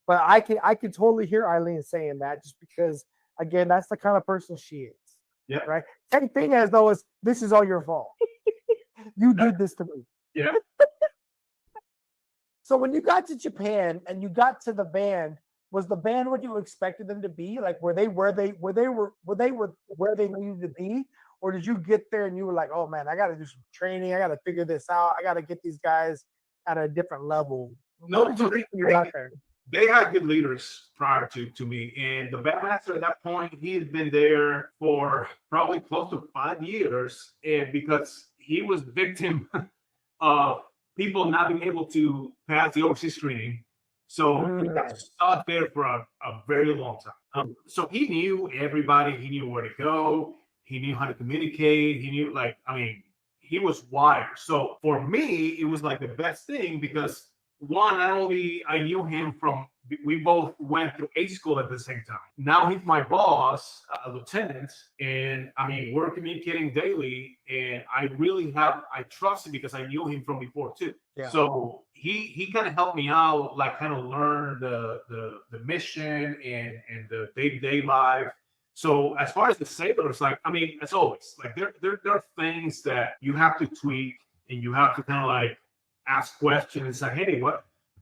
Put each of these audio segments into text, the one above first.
But I can totally hear Eileen saying that just because again, that's the kind of person she is. Yeah. Right. Same thing as though it's this is all your fault. You did this to me. Yeah. So when you got to Japan and you got to the band, was the band what you expected them to be? Like were they where they needed to be? Or did you get there and you were like, oh man, I gotta do some training, I gotta figure this out, I gotta get these guys at a different level? No, What did you think when you got there? they had good leaders prior to me. And the bandmaster at that point, he had been there for probably close to 5 years. And because he was victim of people not being able to pass the overseas screening. So he got stuck there for a very long time. So he knew everybody, he knew where to go, he knew how to communicate, he knew he was wired. So for me, it was like the best thing because one, not only I knew him from, we both went through A school at the same time. Now he's my boss, a lieutenant, and we're communicating daily. And I trust him because I knew him from before too. Yeah. So he kind of helped me out, like kind of learn the mission and the day-to-day life. So as far as the sailors, as always, like there are things that you have to tweak and you have to kind of like ask questions and say, hey,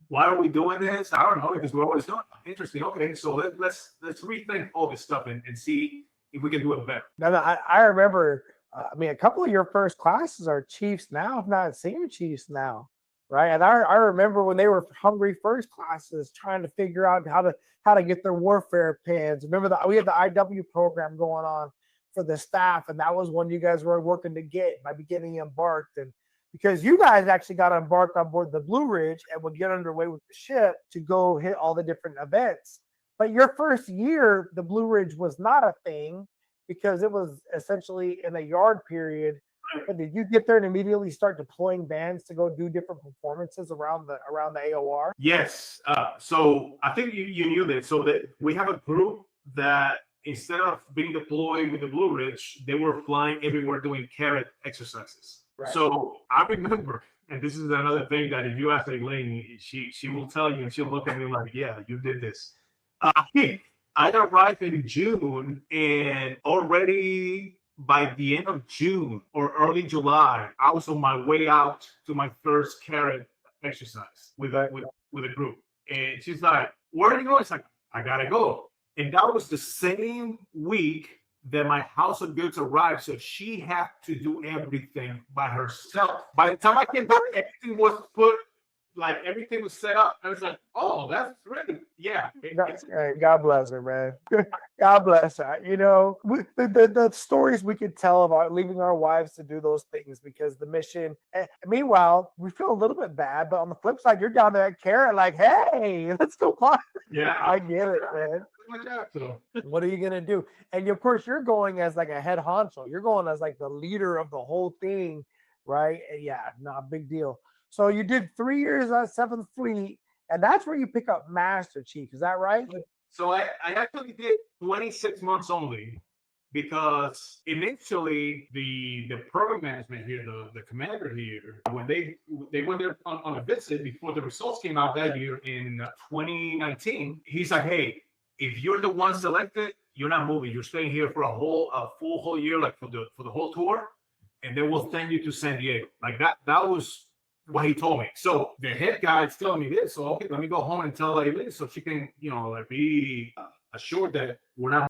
why are we doing this? I don't know, because we're always doing it. Interesting. Okay, so let's rethink all this stuff and see if we can do it better. No, I remember, a couple of your first classes are chiefs now, if not senior chiefs now, right? And I remember when they were hungry first classes trying to figure out how to get their warfare pins. Remember we had the IW program going on for the staff, and that was one you guys were working to get by getting embarked. And because you guys actually got embarked on board the Blue Ridge and would get underway with the ship to go hit all the different events. But your first year, the Blue Ridge was not a thing because it was essentially in a yard period. But did you get there and immediately start deploying bands to go do different performances around the AOR? Yes. So I think you knew this. So that we have a group that instead of being deployed with the Blue Ridge, they were flying everywhere doing carrot exercises. Right. So I remember, and this is another thing that if you ask Elaine, she will tell you, and she'll look at me like, yeah, you did this. I arrived in June, and already by the end of June or early July, I was on my way out to my first carrot exercise with a group. And she's like, where are you going? It's like, I gotta go. And that was the same week that my house of goods arrived, so she had to do everything by herself. By the time I came back, everything was everything was set up. I was like, oh, that's ready. Yeah. God bless her, man. God bless her. The stories we could tell about leaving our wives to do those things because the mission. Meanwhile, we feel a little bit bad, but on the flip side, you're down there at Carrot like, hey, let's go fly. Yeah. I get it, man. What are you gonna do? And of course, you're going as like a head honcho. You're going as like the leader of the whole thing, right? And yeah, big deal. So you did 3 years on Seventh Fleet, and that's where you pick up Master Chief. Is that right? So I actually did 26 months only because initially the program management here, the commander here, when they went there on a visit before the results came out that year in 2019, he's like, hey, if you're the one selected, you're not moving. You're staying here for a full whole year, like for the whole tour, and then we'll send you to San Diego. Like that was what he told me. So the head guy is telling me this. So okay, let me go home and tell Aileen so she can, be assured that we're not